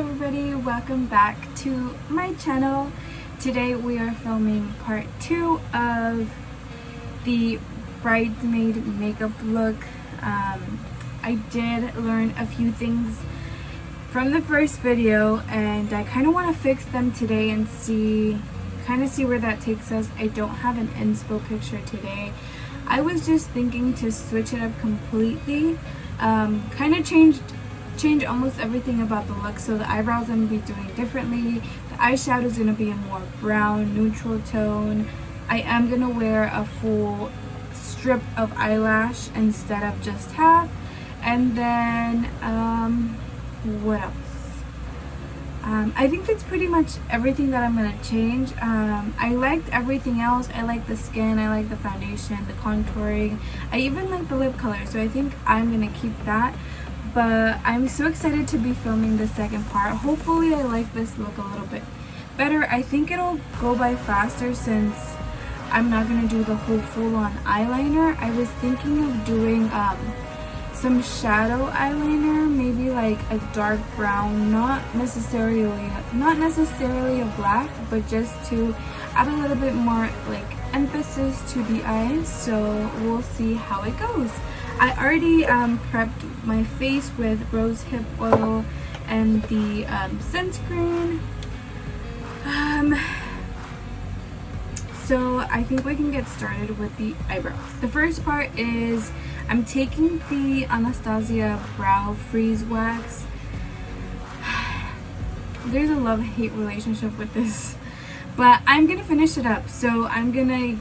everybody, welcome back to my channel. Today we are filming part 2 of the bridesmaid makeup look. I did learn a few things from the first video and I kind of want to fix them today and see where that takes us. I don't have an inspo picture today. I was just thinking to switch it up completely, kind of change almost everything about the look. So the eyebrows I'm going to be doing differently. The eyeshadow is going to be a more brown neutral tone. I am going to wear a full strip of eyelash instead of just half. And then what else? I think that's pretty much everything that I'm going to change. I liked everything else. I like the skin, I like the foundation, the contouring. I even like the lip color, so I think I'm going to keep that. But I'm so excited to be filming the second part. Hopefully I like this look a little bit better. I think it'll go by faster since I'm not going to do the whole full-on eyeliner. I was thinking of doing some shadow eyeliner, maybe like a dark brown, not necessarily a black, but just to add a little bit more like emphasis to the eyes. So we'll see how it goes. I already prepped my face with rose hip oil and the sunscreen. So I think we can get started with the eyebrows. The first part is I'm taking the Anastasia Brow Freeze Wax. There's a love-hate relationship with this, but I'm gonna finish it up. So I'm gonna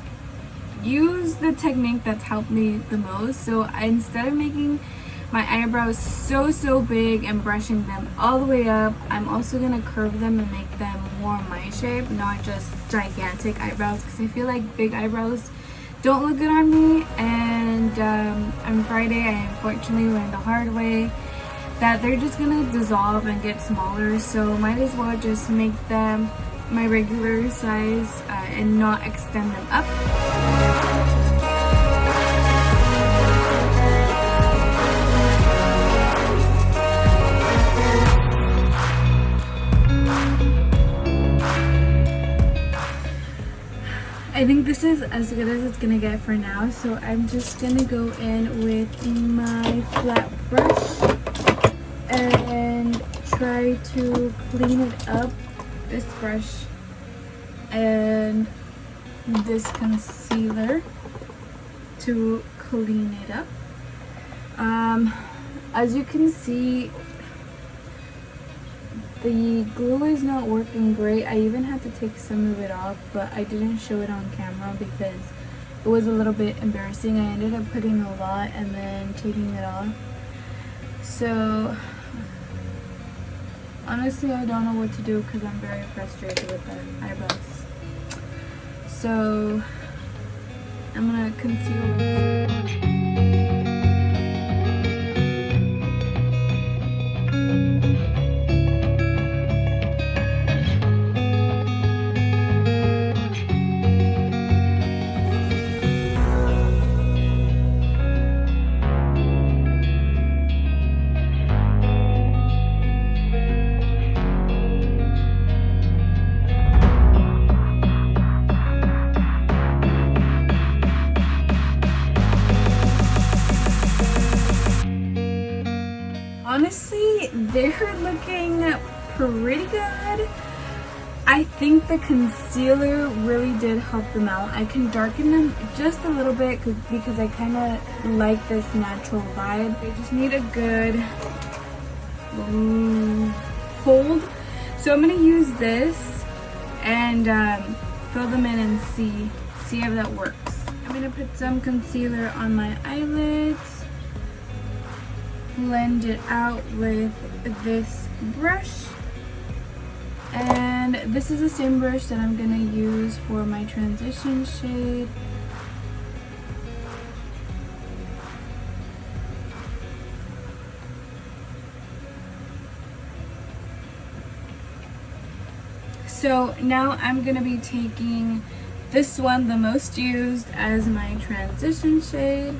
use the technique that's helped me the most. So instead of making my eyebrows so big and brushing them all the way up, I'm also gonna curve them and make them more my shape, not just gigantic eyebrows, because I feel like big eyebrows don't look good on me. And on Friday I unfortunately learned the hard way that they're just gonna dissolve and get smaller, so might as well just make them my regular size and not extend them up. I think this is as good as it's gonna get for now, so I'm just gonna go in with my flat brush and try to clean it up. This brush and this concealer to clean it up. As you can see, the glue is not working great. I even had to take some of it off, but I didn't show it on camera because it was a little bit embarrassing. I ended up putting a lot and then taking it off. So honestly, I don't know what to do because I'm very frustrated with the eyebrows. So I'm gonna conceal it. Honestly, they're looking pretty good. I think the concealer really did help them out. I can darken them just a little bit because I kind of like this natural vibe. They just need a good hold. So I'm going to use this and fill them in and see if that works. I'm going to put some concealer on my eyelids. Blend it out with this brush, and this is the same brush that I'm gonna use for my transition shade. So now I'm gonna be taking this one, the most used, as my transition shade.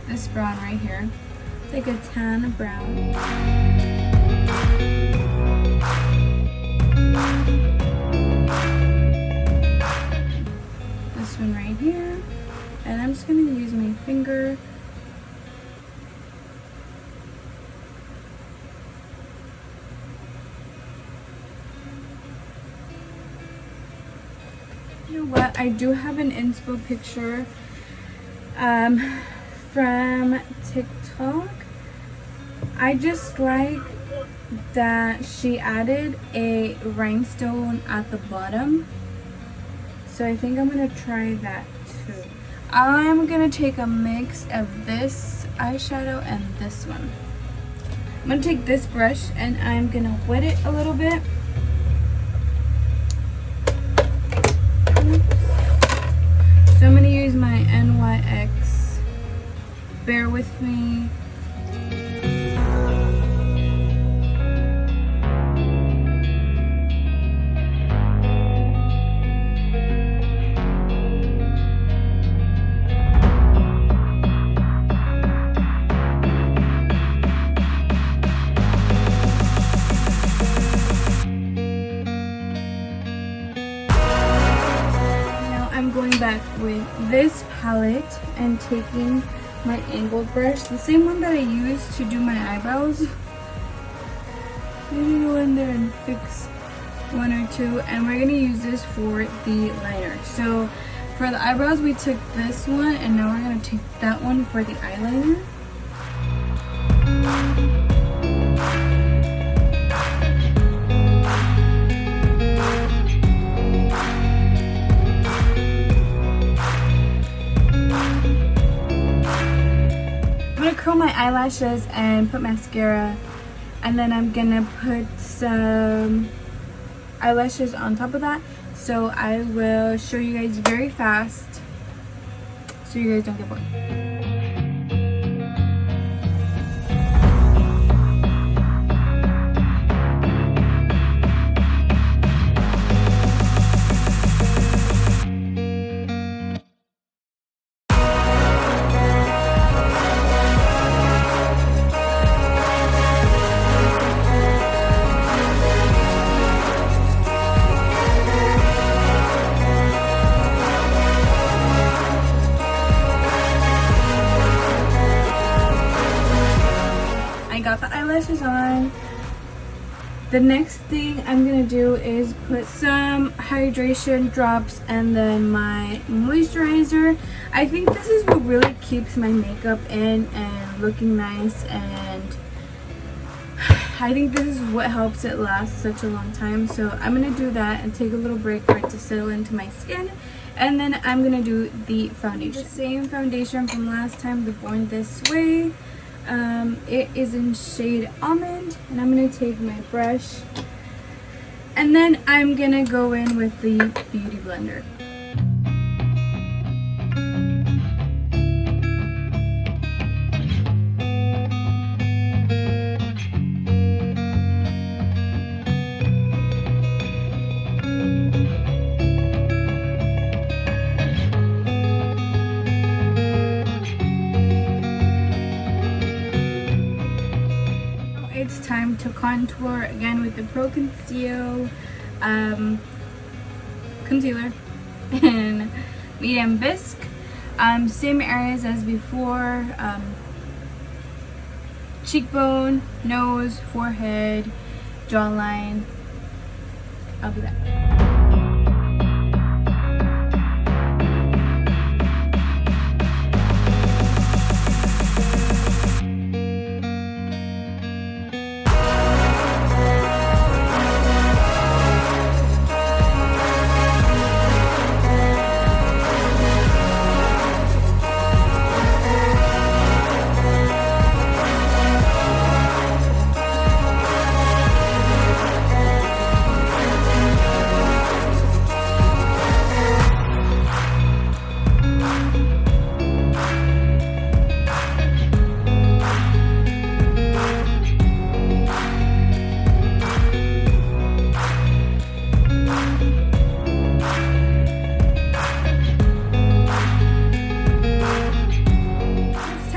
this brown right here. It's like a tan brown. This one right here. And I'm just going to use my finger. You know what? I do have an inspo picture from TikTok. I just like that she added a rhinestone at the bottom. So I think I'm going to try that too. I'm going to take a mix of this eyeshadow and this one. I'm going to take this brush and I'm going to wet it a little bit. So I'm going to use my NYX. Bear with me. Back with this palette and taking my angled brush, the same one that I used to do my eyebrows. I'm gonna go in there and fix one or two, and we're gonna use this for the liner. So for the eyebrows we took this one, and now we're gonna take that one for the eyeliner. Curl my eyelashes and put mascara, and then I'm gonna put some eyelashes on top of that. So I will show you guys very fast so you guys don't get bored. Got the eyelashes on. The next thing I'm gonna do is put some hydration drops and then my moisturizer. I think this is what really keeps my makeup in and looking nice, and I think this is what helps it last such a long time. So I'm gonna do that and take a little break for it to settle into my skin, and then I'm gonna do the foundation. The same foundation from last time, the Born This Way. It is in shade Almond, and I'm going to take my brush and then I'm going to go in with the Beauty Blender. It's time to contour again with the Pro Conceal concealer in medium bisque. Same areas as before, cheekbone, nose, forehead, jawline. I'll be back.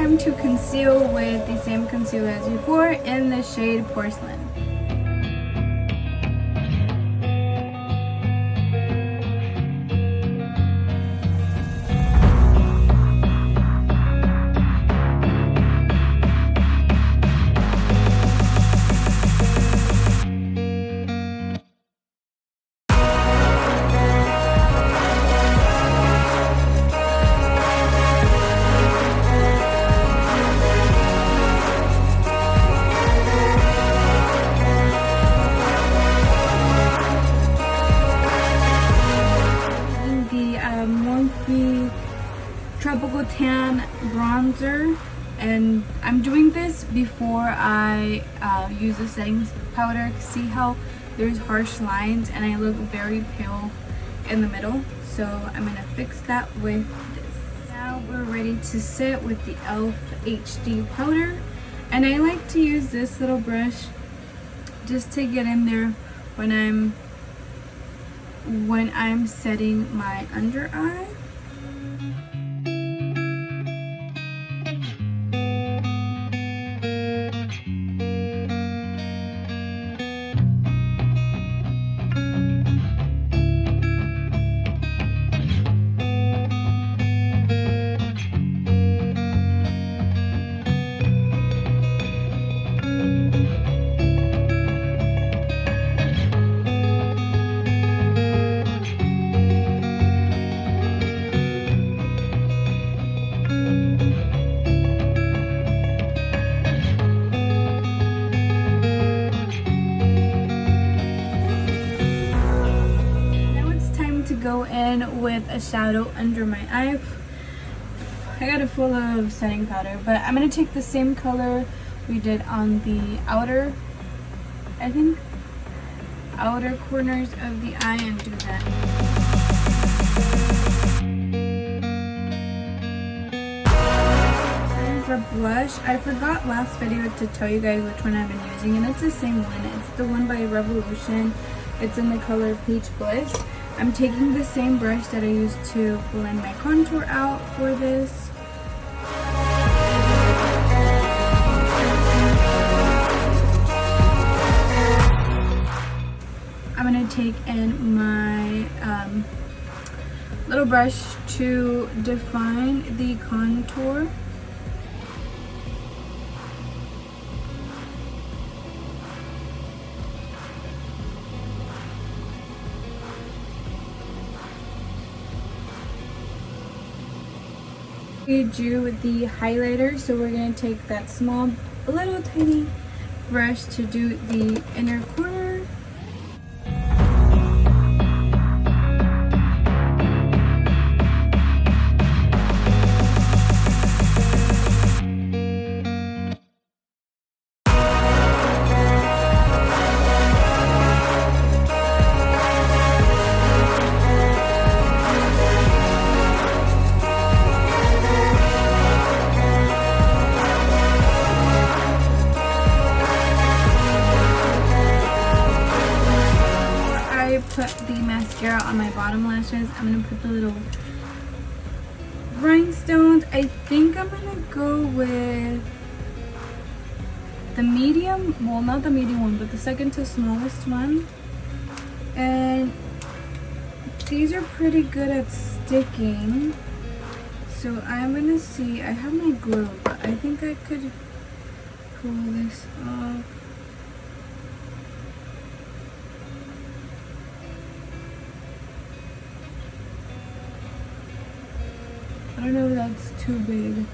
time to conceal with the same concealer as before in the shade Porcelain. Tropical Tan bronzer, and I'm doing this before I use the setting powder. See how there's harsh lines and I look very pale in the middle, so I'm gonna fix that with this. Now we're ready to set with the e.l.f. HD powder, and I like to use this little brush just to get in there when I'm setting my under eye. Go in with a shadow under my eye. I got it full of setting powder, but I'm gonna take the same color we did on the outer, I think, outer corners of the eye and do that. And for blush, I forgot last video to tell you guys which one I've been using, and it's the same one. It's the one by Revolution. It's in the color Peach Bliss. I'm taking the same brush that I used to blend my contour out for this. I'm going to take in my little brush to define the contour. We drew the highlighter, so we're going to take that small, little tiny brush to do the inner corner. Put the mascara on my bottom lashes. I'm gonna put the little rhinestones. I think I'm gonna go with the medium, well, not the medium one, but the second to smallest one. And these are pretty good at sticking, so I'm gonna see. I have my glue, but I think I could pull this off. I don't know if that's too big.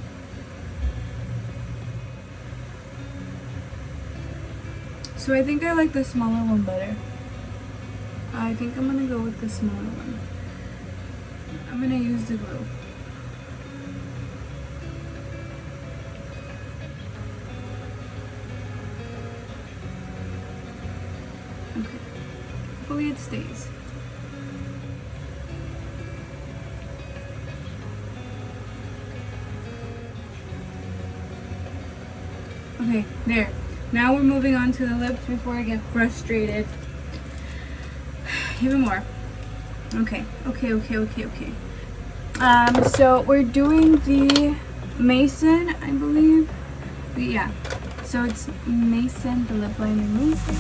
So I think I like the smaller one better. I think I'm gonna go with the smaller one. I'm gonna use the glue. Okay. Hopefully it stays. Okay, there. Now we're moving on to the lips before I get frustrated even more. Okay. So we're doing the Mason, I believe. But yeah, so it's Mason, the lip liner Mason.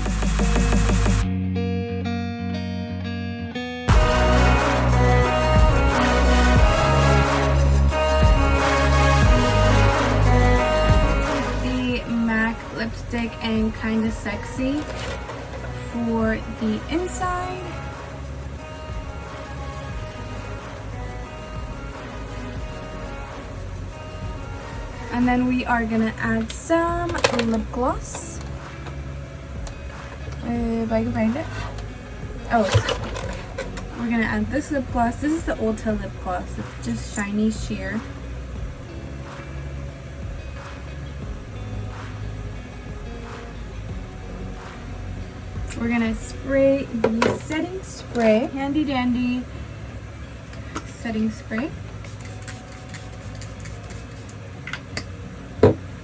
Lipstick and Kinda Sexy for the inside. And then we are gonna add some lip gloss. If I can find it. Oh, we're gonna add this lip gloss. This is the Ulta lip gloss. It's just shiny sheer. We're gonna spray the setting spray, handy dandy setting spray.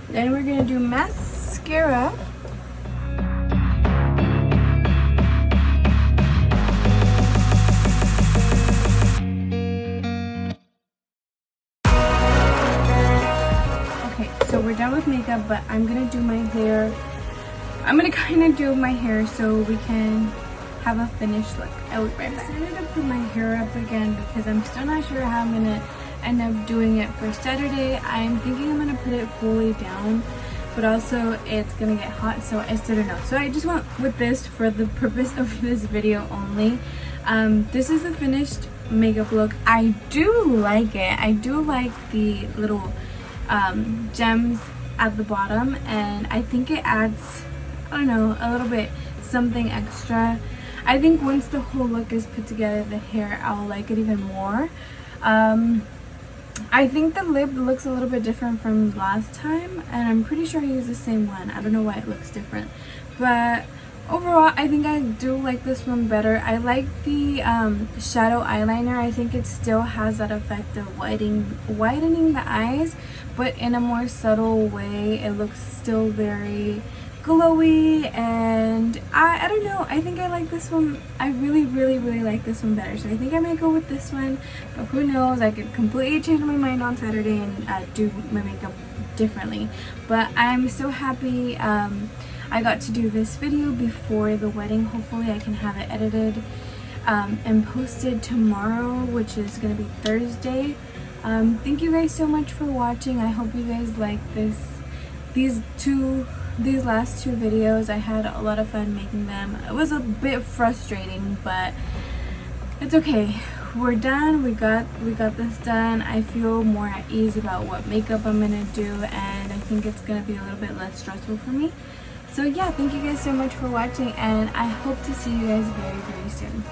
Then we're gonna do mascara. Okay, so we're done with makeup, but I'm gonna do my hair. I'm gonna kind of do my hair so we can have a finished look. I'll be right back. I decided to put my hair up again because I'm still not sure how I'm gonna end up doing it for Saturday. I'm thinking I'm gonna put it fully down, but also it's gonna get hot, so I still don't know. So I just went with this for the purpose of this video only. This is the finished makeup look. I do like it. I do like the little gems at the bottom, and I think it adds, I don't know, a little bit something extra. I think once the whole look is put together, the hair, I'll like it even more. I think the lip looks a little bit different from last time, and I'm pretty sure I used the same one. I don't know why it looks different, but overall I think I do like this one better. I like the shadow eyeliner. I think it still has that effect of widening the eyes, but in a more subtle way. It looks still very glowy, and I don't know, I think I like this one. I really like this one better, so I think I might go with this one, but who knows, I could completely change my mind on Saturday and do my makeup differently. But I'm so happy I got to do this video before the wedding. Hopefully I can have it edited and posted tomorrow, which is gonna be Thursday. Thank you guys so much for watching. I hope you guys like these last two videos. I had a lot of fun making them. It was a bit frustrating, but it's okay. We're done. We got this done. I feel more at ease about what makeup I'm gonna do, and I think it's gonna be a little bit less stressful for me. So yeah, thank you guys so much for watching, and I hope to see you guys very soon.